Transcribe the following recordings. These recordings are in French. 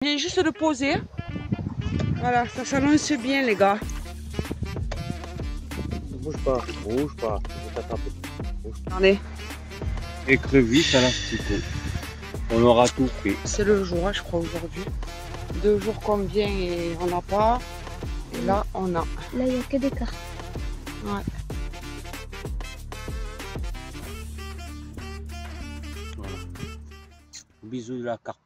Je viens juste de poser. Voilà, ça s'annonce bien les gars. Bouge pas, bouge pas. Je vais t'attraper. Regardez, Écrevisse à l'asticot. On aura tout fait. c'est le jour, hein, je crois, aujourd'hui. 2 jours qu'on vient et on n'a pas. Et là, on a. Là, il n'y a que des cartes. Ouais. Voilà. Bisous de la carpe.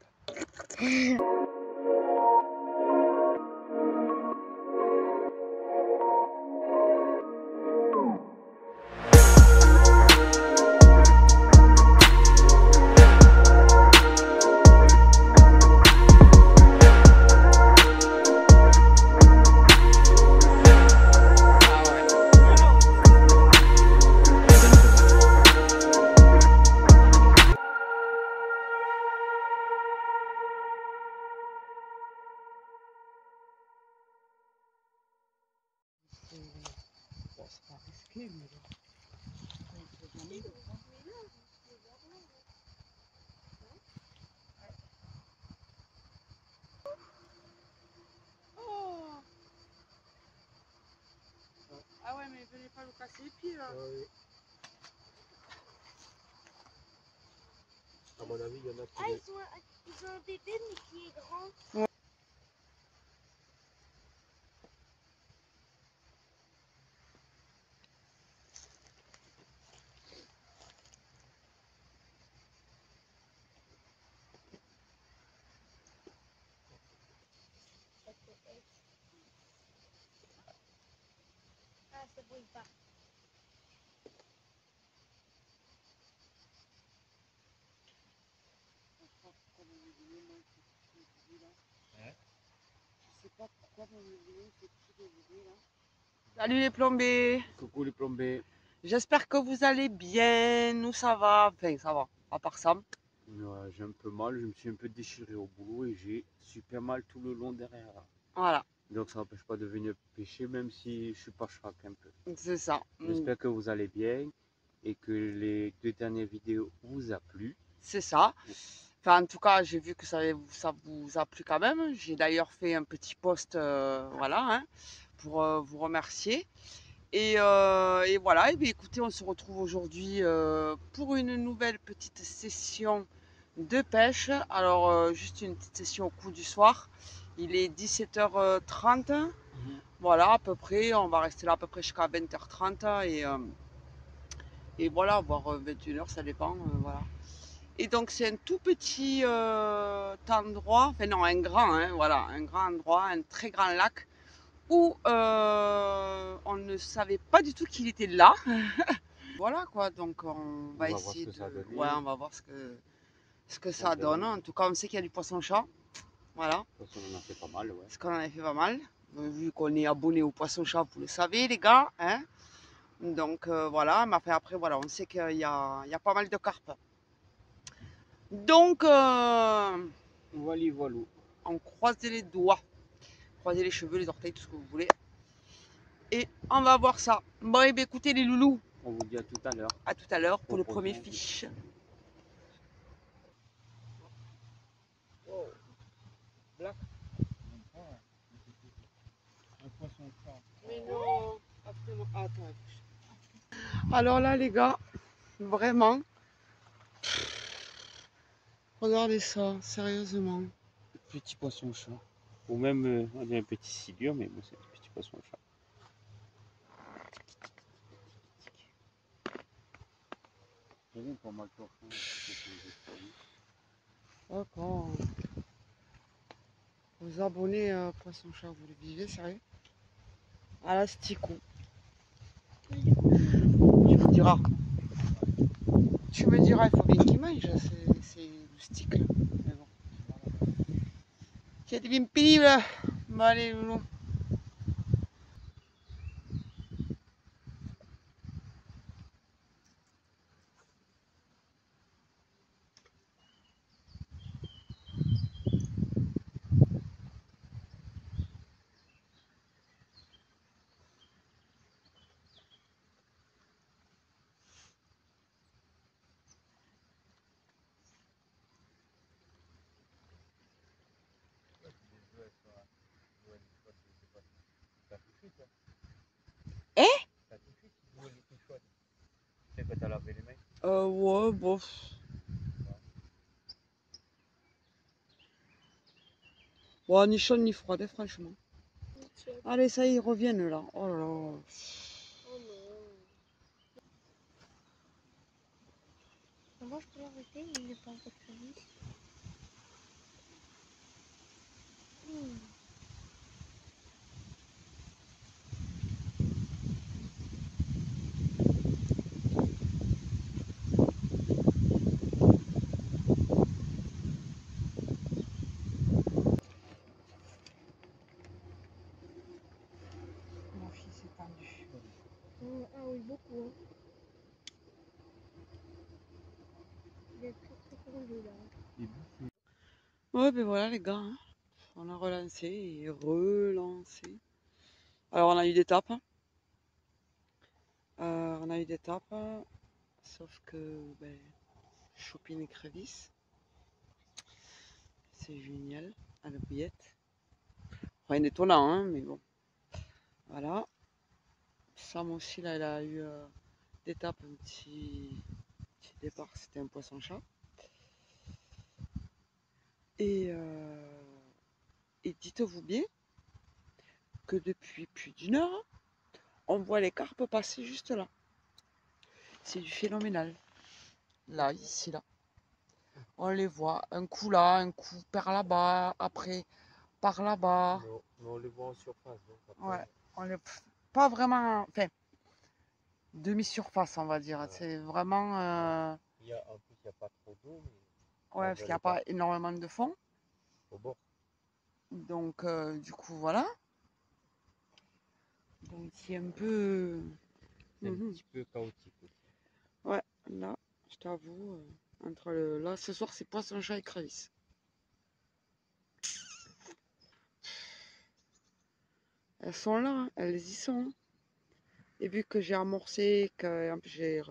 Bon, c'est pas risqué, mais là. Oh. Ah ouais, mais venez pas nous casser les pieds là. Oui. À mon avis, il y en a qui. Ah, ils ont un bébé, mais qui est grand. Ouais. Ah, ça brûle pas. Je sais pas pourquoi vous me venez ce petit bébé là. Salut les plombés. Coucou les plombés. J'espère que vous allez bien. Nous ça va. Enfin ça va. À part ça. Ouais, j'ai un peu mal, je me suis un peu déchiré au boulot et j'ai super mal tout le long derrière là. Voilà. Donc ça n'empêche pas de venir pêcher même si je suis pas chaque un peu. C'est ça. J'espère que vous allez bien et que les 2 dernières vidéos vous a plu. C'est ça. Enfin, en tout cas, j'ai vu que ça vous a plu quand même. J'ai d'ailleurs fait un petit post, voilà, hein, pour vous remercier. Et voilà, et bien, écoutez, on se retrouve aujourd'hui pour une nouvelle petite session de pêche. Alors, juste une petite session au coup du soir. Il est 17h30. Voilà, à peu près. On va rester là à peu près jusqu'à 20h30. Et voilà, voire 21h, ça dépend. Voilà. Et donc c'est un tout petit endroit, enfin non, un grand, hein, voilà, un grand endroit, un très grand lac où on ne savait pas du tout qu'il était là. Voilà quoi, donc on va essayer de, ouais, on va voir ce que ça donne. En tout cas, on sait qu'il y a du poisson-chat, voilà. De toute façon, on en a fait pas mal, ouais. Parce qu'on en a fait pas mal. Vu qu'on est abonné au poisson-chat, vous le savez les gars, hein. Donc voilà, mais après voilà, on sait qu'il y a pas mal de carpes. Donc Voilà, voilà. on croise les doigts, croiser les cheveux, les orteils, tout ce que vous voulez. Et on va voir ça. Bon, et bien écoutez les loulous. On vous dit à tout à l'heure. À tout à l'heure pour le premier fiche. Oh. Black. Mais non. Attends. Alors là les gars, vraiment. Regardez ça, sérieusement. Petit poisson-chat. Ou même, on dit un petit silure, mais bon, c'est un petit poisson-chat. D'accord. Vous abonnez à Poisson-Chat, vous le vivez, sérieux? À l'asticot. Tu me diras. Tu me diras, il faut bien qu'il mange, c'est le stick là. Mais bon. Siete bien pénible. Bon, allez, loulou. Ça suffit, toi. Eh? Ça suffit si l'eau elle était chaude. Tu sais, quand t'as lavé les mains. Ouais, bon. Bon, ni chaud ni froid, franchement. Nickel. Allez, ça y est, ils reviennent là. Oh là là. Oh non. Moi, je peux l'arrêter, mais il n'est pas encore fini. Mon fils est tendu. Ah oui, beaucoup. Hein. Il est très très tendu là. Il est bouffé. Ouais, ben voilà les gars. Hein. On a relancé et relancé. Alors on a eu des tapes. On a eu des tapes. Sauf que ben, Chopin et Crévis. C'est génial. À la bouillette. Rien d'étonnant, hein, mais bon. Voilà. Sam aussi, là, elle a eu des tapes, un petit départ. C'était un poisson-chat. Et dites-vous bien que depuis plus d'une heure, on voit les carpes passer juste là. C'est du phénoménal. Là, ici, là. On les voit. Un coup là, un coup par là-bas, après par là-bas. Mais on les voit en surface. Donc après, Ouais, on les... Pas vraiment... Enfin, demi-surface, on va dire. Ouais. C'est vraiment... en plus, il n'y a pas trop d'eau. Mais Ouais, parce qu'il n'y a pas énormément de fond. au bord. Donc, du coup, voilà. Donc, c'est un peu... C'est un petit peu chaotique aussi. Ouais, là, je t'avoue, entre le... Là, ce soir, c'est poisson-chat et Crévis. Elles sont là, hein, elles y sont. Et vu que j'ai amorcé, que en plus, j'ai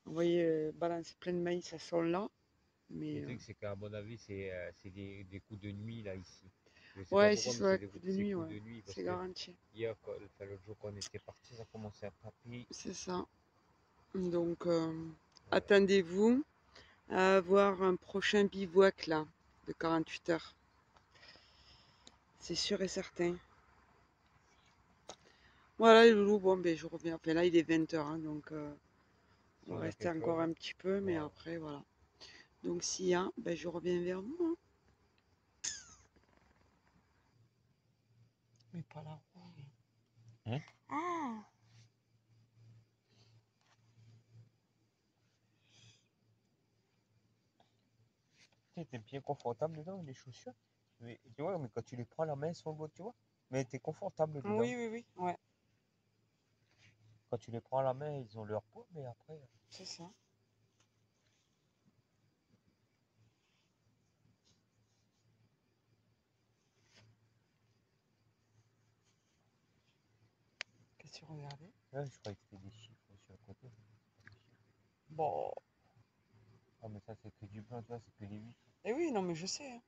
envoyé balancer plein de maïs, elles sont là. Mais Le truc, c'est qu'à mon avis, c'est des coups de nuit là ici. Je sais ouais, pas si pourquoi, c'est mais ouais, c'est des coup coups de nuit, coups ouais. de nuit. Parce C'est que garanti. hier, l'autre jour qu'on était parti, ça commençait à taper. C'est ça. Donc, Ouais. attendez-vous à avoir un prochain bivouac là, de 48 heures. C'est sûr et certain. Voilà les loulous, bon ben je reviens. Enfin là il est 20 h, hein, donc Si on va on a rester quelque encore chose, un petit peu, mais voilà. après voilà. Donc s'il y a, ben je reviens vers vous. Hein. Mais pas la rouille. Hein? Ah. T'es bien confortable dedans, les chaussures. Mais, tu vois, mais quand tu les prends la main sur le dos, tu vois, mais t'es confortable dedans. Oui, ouais, Quand tu les prends la main, ils ont leur poids, mais après. c'est ça. Qu'est-ce que tu regardais? Ouais, je croyais que c'était des chiffres sur le côté. Bon. Ah, mais ça, c'est que du blanc, tu vois, c'est que les 8. Eh oui, non mais je sais. Hein.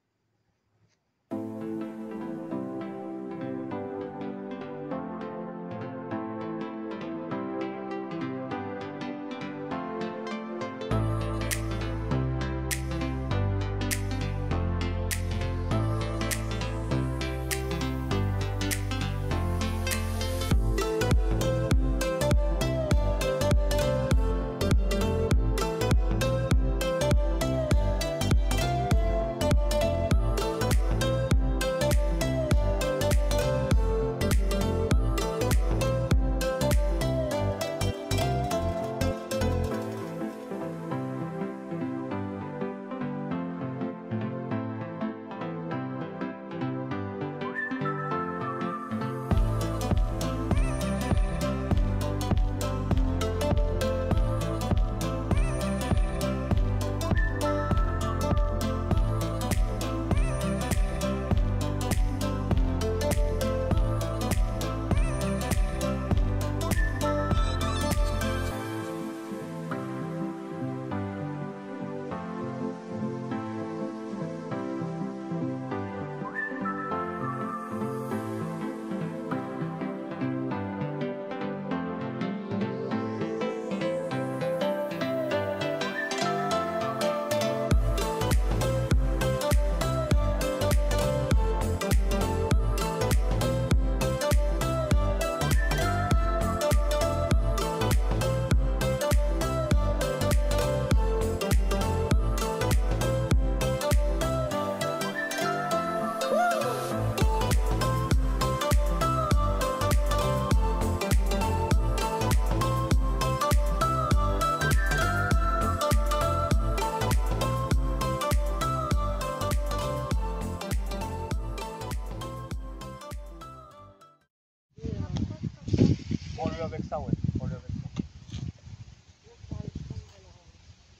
avec ça, ouais. Prends-le avec ça.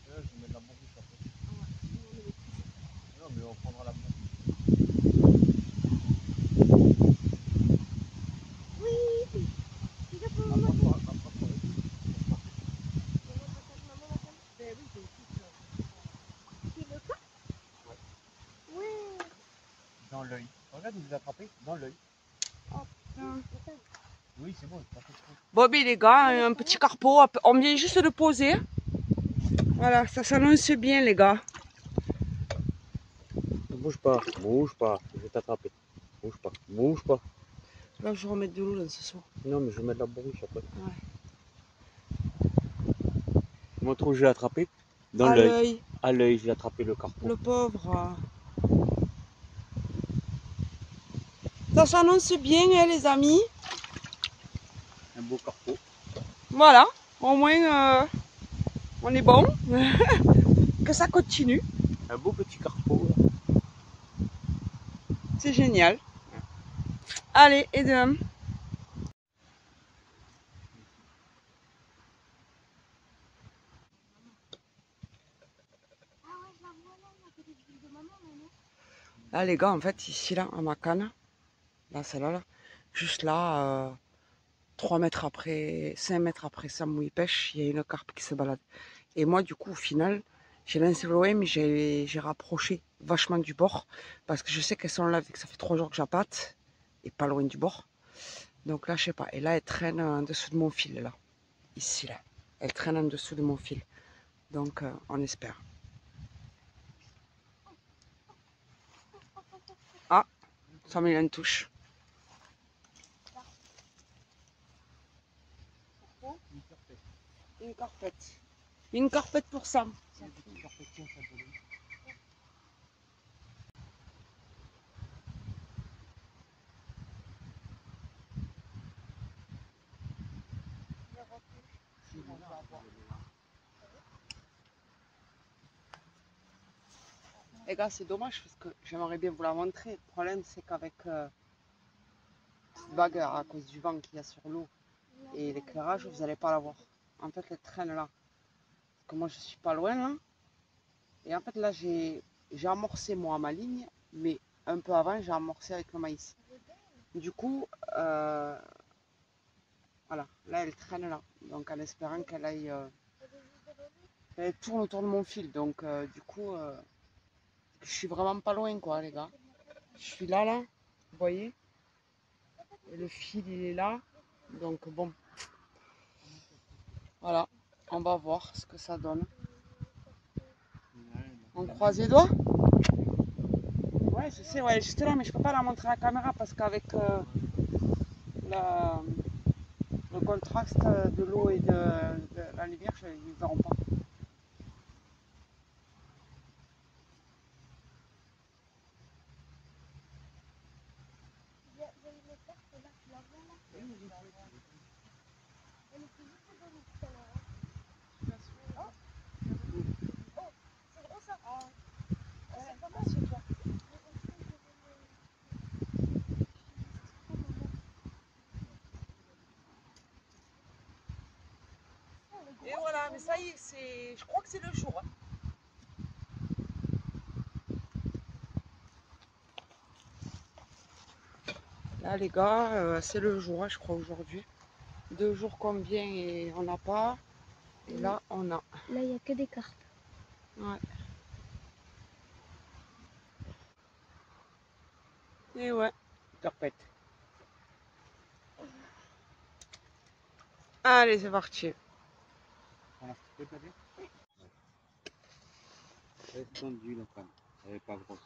Là, je vais mettre la bourriche après. Non, mais on prendra la bourriche. Oui. C'est là pour Après, maman. Ben oui, j'ai tout. C'est le cas? Ouais. dans l'œil. Regarde où vous attrapez, dans l'œil. Attends. Oui, c'est bon, pas fait trop. Bon, ben les gars, un petit carpeau. On vient juste de le poser. Voilà, ça s'annonce bien, les gars. Bouge pas, je vais t'attraper. Bouge pas. Là, je vais remettre de l'eau dans ce soir. Non, mais je vais mettre la bourriche après. Ouais. Montre où j'ai attrapé. Dans À l'œil. l'œil, À l'œil, j'ai attrapé le carpeau. le pauvre. Ça s'annonce bien, hein, les amis. Un beau carpeau. Voilà, au moins, on est bon. Que ça continue. Un beau petit carpeau. C'est génial. Allez, et demain. Ah ouais, je la vois là, à côté du fil de maman, non? Là, les gars, en fait, ici, là, à ma canne, là, celle-là, là, juste là, 3 mètres après, 5 mètres après Sam où il pêche, il y a une carpe qui se balade. Et moi, du coup, au final, j'ai lancé loin, mais j'ai rapproché vachement du bord, parce que je sais qu'elles sont là, vu que ça fait 3 jours que j'appâte, et pas loin du bord. Donc là, je sais pas. Et là, elle traîne en dessous de mon fil, là. Ici, là. Elle traîne en dessous de mon fil. Donc, on espère. Ah, Sam, il a une touche. Une carpette. Une carpette pour Sam. Les gars, c'est dommage parce que j'aimerais bien vous la montrer. Le problème, c'est qu'avec cette vague, à cause du vent qu'il y a sur l'eau et l'éclairage, vous n'allez pas la voir. En fait, elle traîne là. Parce que moi, je suis pas loin là. Et en fait, là, j'ai amorcé moi ma ligne, mais un peu avant, j'ai amorcé avec le maïs. Du coup, voilà, là, elle traîne là. Donc, en espérant qu'elle aille, qu'elle tourne autour de mon fil. Donc, du coup, je suis vraiment pas loin, quoi, les gars. Je suis là, là, vous voyez. Et le fil, il est là. Donc, bon, voilà, on va voir ce que ça donne. On croise les doigts? Ouais, je sais, ouais, juste là, mais je peux pas la montrer à la caméra parce qu'avec le contraste de l'eau et de la lumière, ils ne verront pas. Et voilà, mais ça y est, je crois que c'est le jour. Hein. Là, les gars, c'est le jour, hein, je crois, aujourd'hui. 2 jours qu'on vient et on n'a pas. Et là, on a. Là, il n'y a que des carpes. Ouais. Et ouais, carpette. Allez, c'est parti. Voilà, tu peux t'aider? Elle est tendue la canne, elle n'est pas grosse.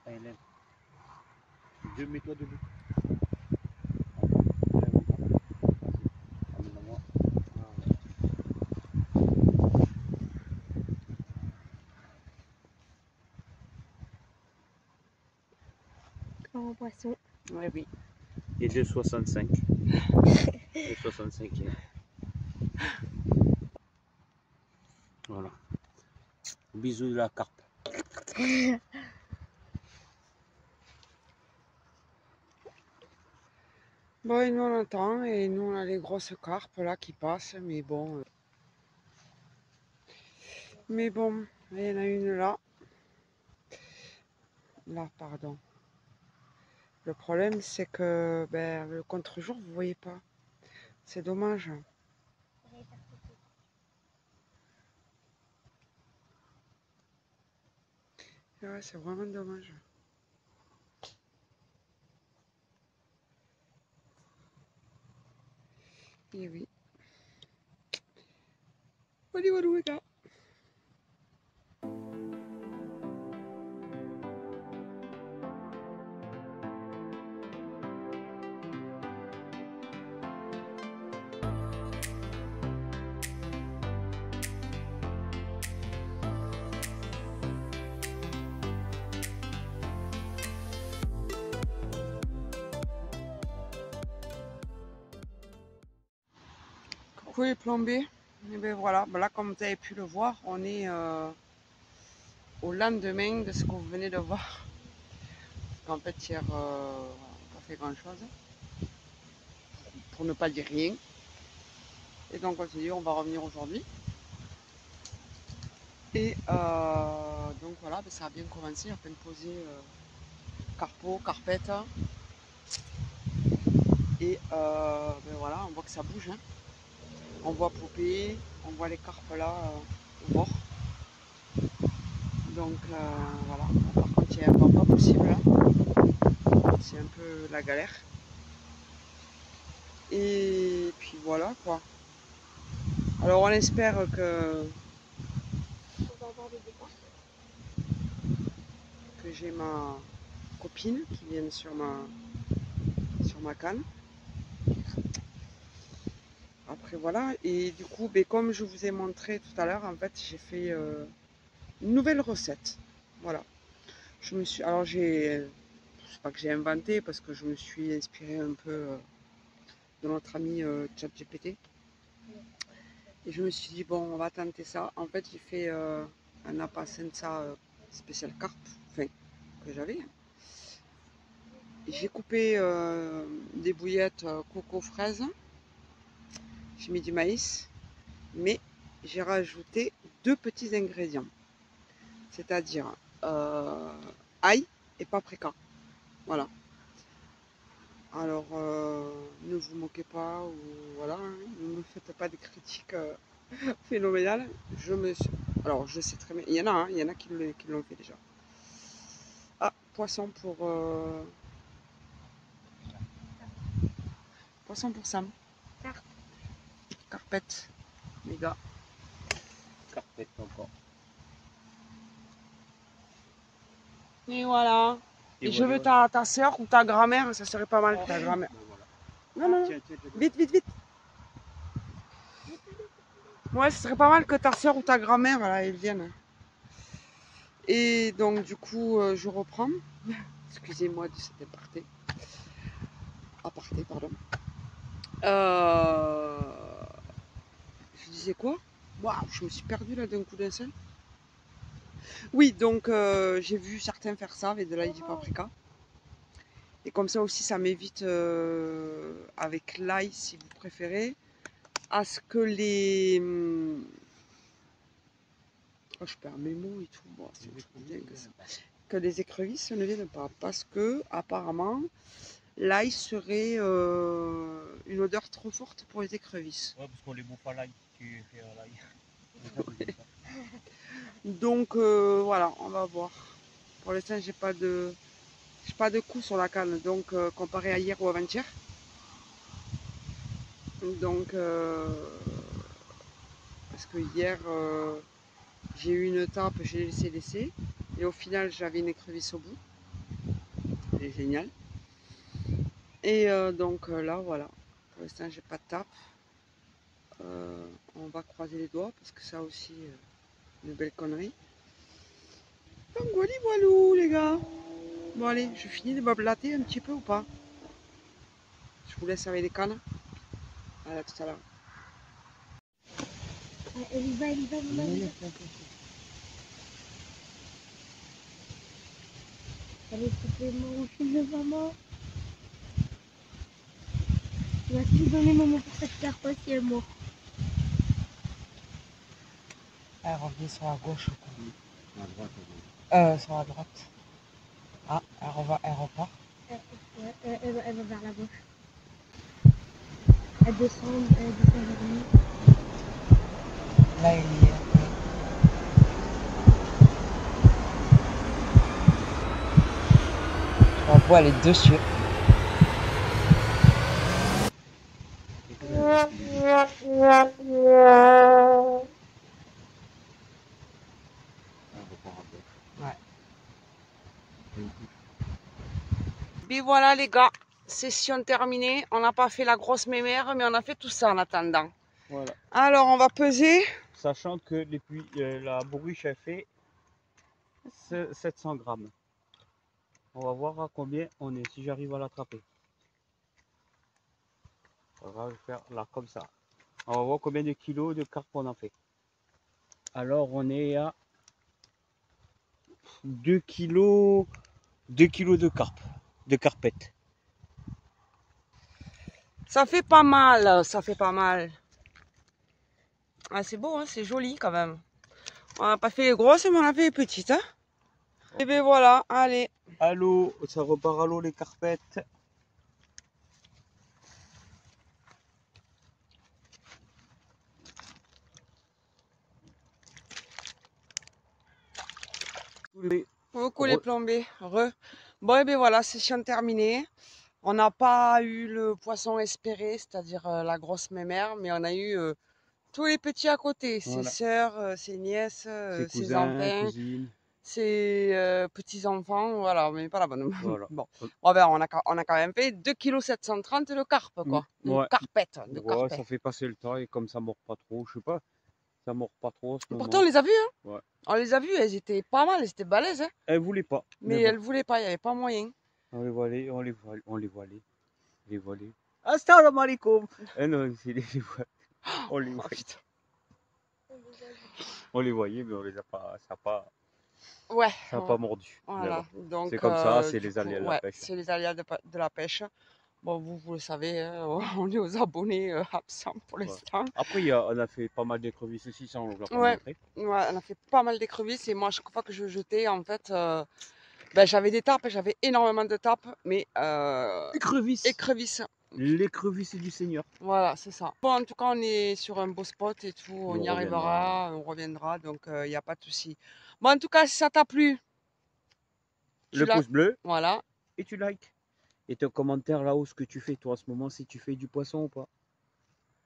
Elle est. Dieu, mets-toi debout. Grand poisson. Ouais, oui. Et 2,65. 2,65. Voilà. Bisous de la carpe. Bon, et nous on attend, et nous on a les grosses carpes là qui passent, mais bon. Mais bon, il y en a une là. Là, pardon. Le problème, c'est que ben, le contre-jour, vous voyez pas. C'est dommage. Ouais, c'est vraiment dommage. Et oui. Allez, voilà, les gars. Coucou les plombés. Et ben voilà, ben là comme vous avez pu le voir, on est au lendemain de ce que vous venez de voir. En fait, hier, on n'a pas fait grand chose, pour ne pas dire rien. Et donc on s'est dit, on va revenir aujourd'hui. Et donc voilà, ben, ça a bien commencé, on a peine posé carpeaux, carpettes. Et ben voilà, on voit que ça bouge. Hein. On voit Poupée, on voit les carpes là au bord. Donc voilà, par contre il y a un vent pas possible là. C'est un peu la galère. Et puis voilà quoi. Alors on espère On va avoir des départs. que j'ai ma copine qui vienne sur ma canne. Après voilà, et du coup, ben, comme je vous ai montré tout à l'heure, en fait j'ai fait une nouvelle recette. Voilà. Alors c'est pas que j'ai inventé parce que je me suis inspirée un peu de notre ami ChatGPT. Et je me suis dit, bon, on va tenter ça. En fait, j'ai fait un appasenza spécial carpe, enfin, que j'avais. J'ai coupé des bouillettes coco fraise. J'ai mis du maïs, mais j'ai rajouté deux petits ingrédients, c'est-à-dire ail et paprika. Voilà. Alors, ne vous moquez pas, ou voilà, hein, ne me faites pas des critiques phénoménales. Alors, je sais très bien, il y en a qui l'ont fait déjà. Ah, poisson pour Sam. Carpe. Carpette, les gars. Carpette encore. Et voilà. Et je veux ta soeur ou ta grand-mère, ça serait pas mal, ta grand-mère. Voilà. Non, non, vite, vite, vite. Ouais, ce serait pas mal que ta soeur ou ta grand-mère, là, elles viennent. Et donc, du coup, je reprends. Excusez-moi de cet aparté, pardon. Je disais quoi? Waouh, je me suis perdue là d'un coup d'un seul. Oui, donc j'ai vu certains faire ça avec de l'ail et du paprika. Et comme ça aussi, ça m'évite, avec l'ail, si vous préférez, à ce que les... Oh, je perds mes mots et tout. Bon, c'est dingue, ça. Que les écrevisses ne viennent pas. Parce que, apparemment, l'ail serait une odeur trop forte pour les écrevisses. Ouais, parce qu'on les bouffe à l'ail. Tu fais à l'ail. Donc voilà, on va voir. Pour l'instant, j'ai pas de coup sur la canne, donc comparé à hier ou avant-hier. Donc parce que hier j'ai eu une tape, j'ai laissé. Et au final, j'avais une écrevisse au bout. C'est génial. Et donc là, voilà. Pour l'instant, j'ai pas de tape. On va croiser les doigts parce que ça aussi, une belle connerie. Donc voilà, voilou les gars. Bon allez, je finis de m'ablater un petit peu ou pas? Je vous laisse avec les cannes. À tout à l'heure. Elle y va, elle y va, elle y va. Allez, s'il te plaît, mon fils de maman. Il va tout donner maman pour cette carpe si elle est morte. Elle revient sur la gauche. À droite, Sur la droite. Ah, elle repart. Elle va vers la gauche. Elle descend vers lui. Là, il y est. On voit les dessus. Et voilà les gars, session terminée. On n'a pas fait la grosse mémère, mais on a fait tout ça en attendant. Voilà. Alors on va peser. Sachant que depuis la bourriche a fait 700 grammes. On va voir à combien on est, si j'arrive à l'attraper. On va le faire là comme ça. On va voir combien de kilos de carpe on a fait. Alors on est à 2 kilos de carpe, de carpette. Ça fait pas mal, ça fait pas mal. Ah, c'est beau, hein, c'est joli quand même. On n'a pas fait les grosses, mais on a fait les petites. Hein. Et bien voilà, allez. À l'eau, ça repart à l'eau les carpettes. Coucou les plombés. Bon, et bien voilà, session terminée. On n'a pas eu le poisson espéré, c'est-à-dire la grosse mémère, mais on a eu tous les petits à côté. Ses Voilà. sœurs, ses nièces, Ses ses cousins, enfants, cousines. ses petits-enfants, voilà, mais pas la bonne. Voilà. Bon, ben, on a quand même fait 2,730 kg de carpe, quoi. Ouais. De carpette, de Ouais, carpette. ça fait passer le temps et comme ça mord pas trop, je sais pas, ça mord pas trop en ce Pourtant, on moment. les a vues, hein. Ouais. On les a vues, elles étaient pas mal, elles étaient balèzes, hein. Elle voulait pas. Mais bon. elles voulaient pas, il n'y avait pas moyen. On les voilait, on les voilait, on les voilait. Les voilait. Assalamu alaikum. Non, c'est les voilait. On les Oh, voyait. putain. On les voyait, mais on les a pas, Ouais. ça a pas mordu. Voilà, donc C'est comme ça, c'est du les aléas coup, de la ouais, pêche. c'est les aléas de la pêche. Bon, vous le savez, hein, on est aux abonnés absents pour Ouais. l'instant. Après, on a fait pas mal d'écrevisses aussi, ça on ne l'a pas Ouais. montré. Ouais, on a fait pas mal d'écrevisses et moi, chaque fois que je jetais, en fait, ben, j'avais des tapes, j'avais énormément de tapes, mais Écrevisses. écrevisses. L'écrevisse du Seigneur. Voilà, c'est ça. Bon, en tout cas, on est sur un beau spot et tout, on y reviendra. arrivera, on reviendra, donc il n'y a pas de souci. Bon, en tout cas, si ça t'a plu, Le pouce bleu voilà. et tu likes. Et ton commentaire là-haut, ce que tu fais toi en ce moment, si tu fais du poisson ou pas.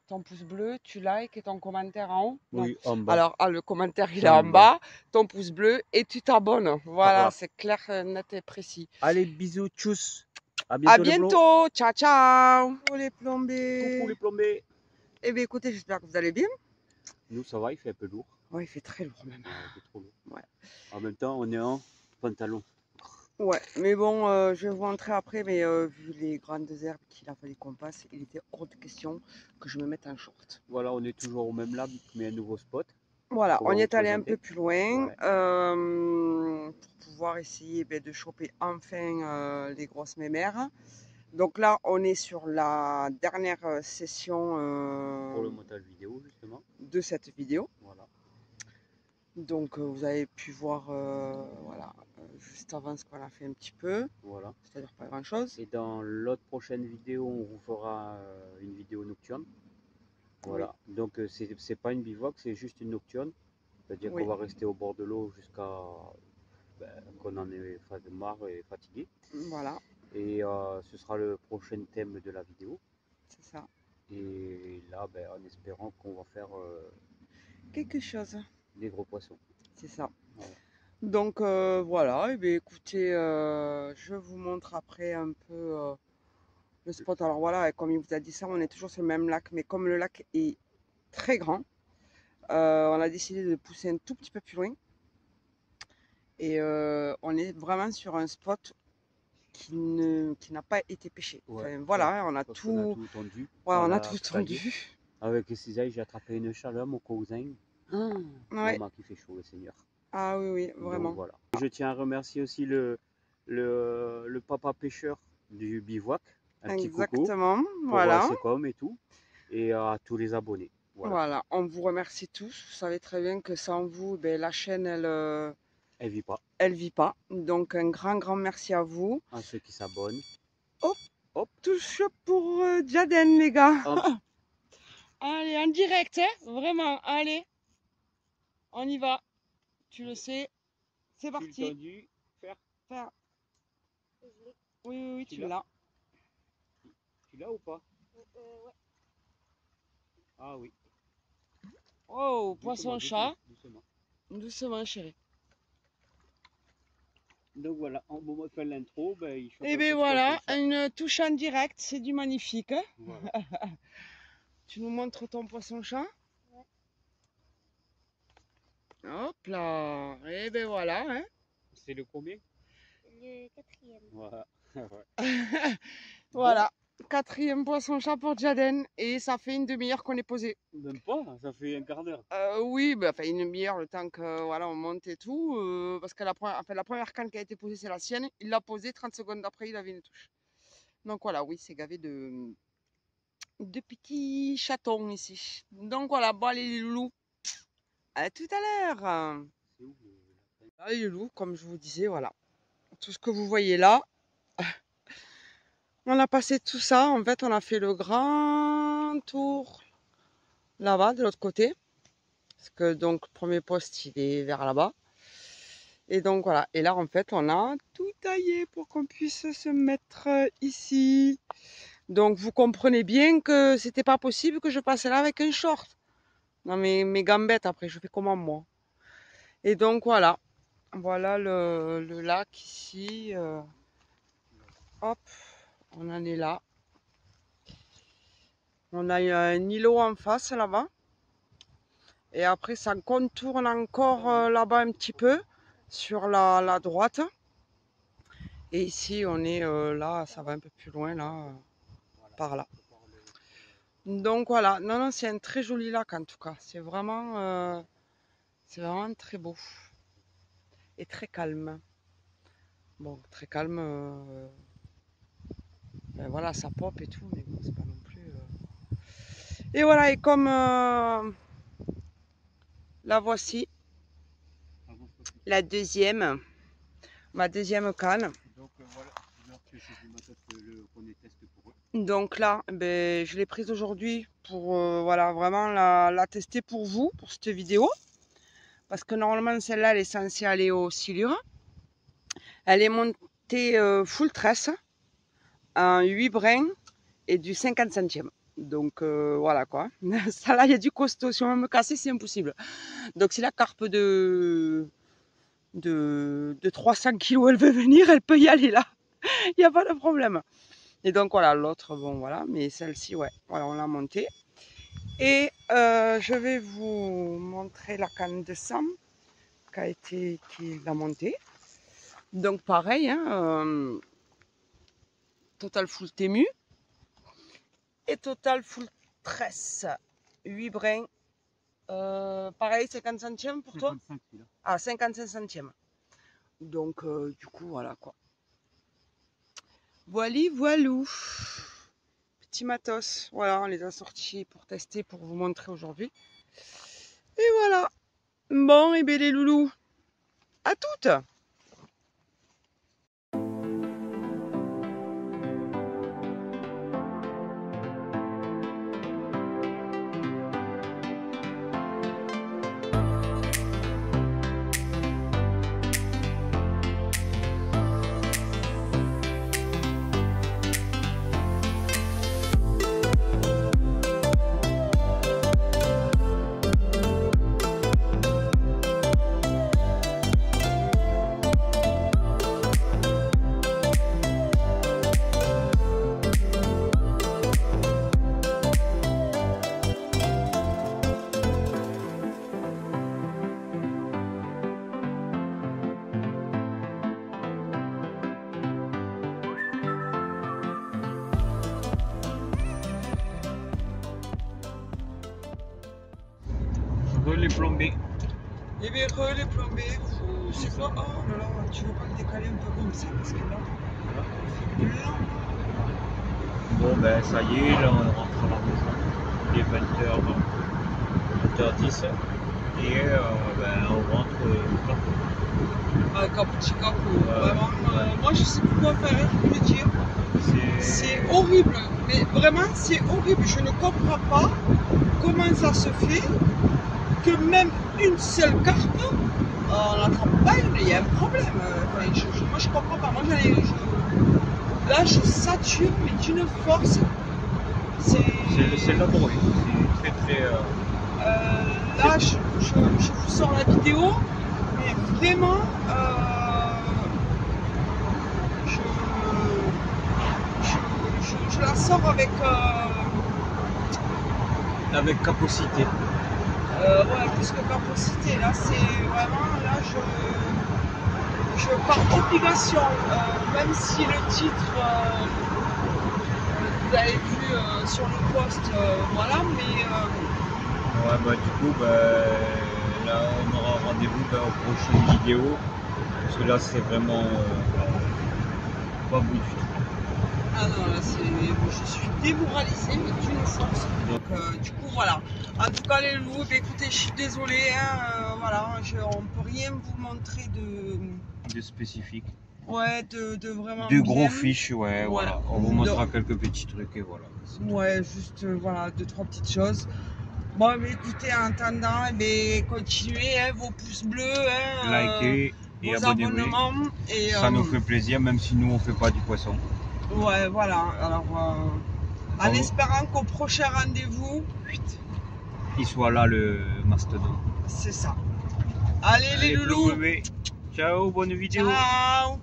Ton pouce bleu, tu likes et ton commentaire en haut. Oui, en bas. Alors, le commentaire il est Dans en le bas, ton pouce bleu et tu t'abonnes. Voilà, Voilà. c'est clair, net et précis. Allez, bisous, tchuss. À À bientôt, les plombs. bientôt, ciao ciao. Coucou les plombés. Coucou les plombés. Eh bien écoutez, j'espère que vous allez bien. Nous, ça va, il fait un peu lourd. Ouais, il fait très lourd même. Ouais, il fait trop lourd. Ouais. En même temps, on est en pantalon. Ouais, mais bon, je vais vous montrer après, mais vu les grandes herbes qu'il a fallu qu'on passe, il était hors de question que je me mette en short. Voilà, on est toujours au même lac, mais un nouveau spot. Voilà, on y est allé un présenter. peu plus loin Ouais. pour pouvoir essayer de choper enfin les grosses mémères. Donc là, on est sur la dernière session Pour le montage vidéo, justement. de cette vidéo. Voilà. Donc vous avez pu voir voilà, juste avant ce qu'on a fait un petit peu, Voilà. c'est-à-dire pas grand-chose. Et dans l'autre prochaine vidéo, on vous fera une vidéo nocturne. Voilà. Oui. Donc c'est pas une bivouac, c'est juste une nocturne. C'est-à-dire qu'on va rester au bord de l'eau jusqu'à qu'on en ait marre et fatigué. Voilà. Et ce sera le prochain thème de la vidéo. C'est ça. Et là, en espérant qu'on va faire quelque chose. Des gros poissons. C'est ça. Voilà. Donc voilà, et bien écoutez, je vous montre après un peu le spot. Alors voilà, comme il vous a dit ça, on est toujours sur le même lac, mais comme le lac est très grand, on a décidé de pousser un tout petit peu plus loin. Et on est vraiment sur un spot qui n'a pas été pêché. Ouais, enfin, voilà, on a tout tendu. Ouais, on a tout tendu. Avec les cisailles, j'ai attrapé une chaleur, mon cousin. Ouais. Maman qui fait chaud, le Seigneur. Ah oui, oui, vraiment. Donc, voilà. Je tiens à remercier aussi le papa pêcheur du bivouac. un petit coucou Exactement, pour voilà. Secom et tout, et à tous les abonnés. Voilà. Voilà, on vous remercie tous. Vous savez très bien que sans vous, ben, la chaîne, Elle vit pas. elle vit pas. Donc un grand merci à vous. À ceux qui s'abonnent. Hop, Hop. touche pour Jaden, les gars. Hop. Allez, en direct, hein, vraiment, allez. On y va. Tu le sais. C'est parti. Dû faire. Faire. Oui, Tu tu l'as? l'as. Tu l'as ou pas? Ouais. Ah oui. Oh, Doucement, poisson-chat. doucement. Doucement, chérie. Donc voilà, en moment de faire l'intro, ben, il chope Et un peu bien de voilà, poisson-chat. une touche en direct, c'est du magnifique. Hein. Voilà. Tu nous montres ton poisson-chat? Ouais. Hop là. Et ben voilà. Hein. C'est le combien? Le 4e. Voilà. Voilà. 4e poisson-chat pour Jaden. Et ça fait une demi-heure qu'on est posé. Même pas, ça fait un quart d'heure. Oui, bah, enfin une demi-heure, le temps que voilà, on monte et tout. Parce que la première canne qui a été posée, c'est la sienne. Il l'a posée, 30 secondes après, il avait une touche. Donc voilà, oui, c'est gavé de petits chatons ici. Donc voilà, bon allez les loulous. À tout à l'heure. C'est où Allez les loulous, comme je vous disais, voilà. Tout ce que vous voyez là. On a passé tout ça. En fait, on a fait le grand tour là-bas, de l'autre côté. Parce que donc, le premier poste, il est vers là-bas. Et donc voilà. Et là, en fait, on a tout taillé pour qu'on puisse se mettre ici. Donc, vous comprenez bien que c'était pas possible que je passe là avec un short. Non, mais mes gambettes, après, je fais comment moi? Et donc, voilà. Voilà le lac ici. Hop, on en est là. On a un îlot en face là-bas. Et après, ça contourne encore là-bas un petit peu sur la droite. Et ici, on est là, ça va un peu plus loin, là, par là. Donc voilà, non, non, c'est un très joli lac en tout cas. C'est vraiment très beau. Et très calme. Bon, très calme. Ben voilà, ça pop et tout, mais bon, c'est pas non plus. Et voilà, et comme la voici, la deuxième, ma deuxième canne. Donc voilà, c'est du matos qu'on teste pour eux. Donc là, ben, je l'ai prise aujourd'hui pour voilà, vraiment la tester pour vous, pour cette vidéo. Parce que normalement, celle-là, elle est censée aller au silure. Elle est montée full tresse, en 8 brins et du 50 centièmes. Donc voilà quoi. Ça là, il y a du costaud. Si on veut me casser, c'est impossible. Donc si la carpe de 300 kg, elle veut venir, elle peut y aller là. Il n'y a pas de problème. Et donc voilà, l'autre, bon voilà, mais celle-ci, ouais, voilà, on l'a montée. Et je vais vous montrer la canne de Sam qui l'a montée. Donc pareil, hein, total full tému et total full tresse. 8 brins. Pareil, 50 centièmes pour toi? 55 celui-là. Ah, 55 centièmes. Donc du coup, voilà quoi. Voili, voilou. Petit matos. Voilà, on les a sortis pour tester, pour vous montrer aujourd'hui. Et voilà. Bon, et bien les loulous, à toutes. Les plombés. Et bien, les plombés, c'est quoi? Oh là là, tu veux pas le décaler un peu comme ça parce que là, il fait blanc. Bon ben ça y est, là on rentre à la maison. Il est 20h, 20h10 et ben, on rentre Avec un petit capot. Ouais, Vraiment, ouais. moi je sais plus quoi faire, je peux dire. C'est horrible, mais vraiment c'est horrible. Je ne comprends pas comment ça se fait que même une seule carpe, on n'attrape pas, il y a un problème. Enfin, moi je comprends pas. Moi, là je sature, mais d'une force. C'est laborieux, c'est très Là je vous sors la vidéo, mais vraiment je la sors avec capacité. ouais, plus que capacité. Là c'est vraiment, là je par obligation, même si le titre vous avez vu sur le post, voilà, mais Ouais bah du coup là on aura rendez-vous aux prochaines vidéos. Parce que là c'est vraiment pas bon du tout. ah non, là je suis démoralisée, mais d'une force. Donc du coup voilà. En tout cas les loups, écoutez, je suis désolée, hein, voilà, on peut rien vous montrer De spécifique. ouais, de vraiment De bien. gros fiches, ouais, voilà. On vous montrera De- quelques petits trucs et voilà. Ouais, juste voilà, 2-3 petites choses. Bon, mais écoutez, en attendant, eh bien, continuez, hein, vos pouces bleus, hein, Likez et vos abonnez-vous. abonnements. Et, Ça nous fait plaisir, même si nous on fait pas du poisson. ouais, voilà. Alors, en espérant qu'au prochain rendez-vous, Il soit là le mastodon. c'est ça. Allez les loulous, bébés. Ciao, bonne vidéo. ciao.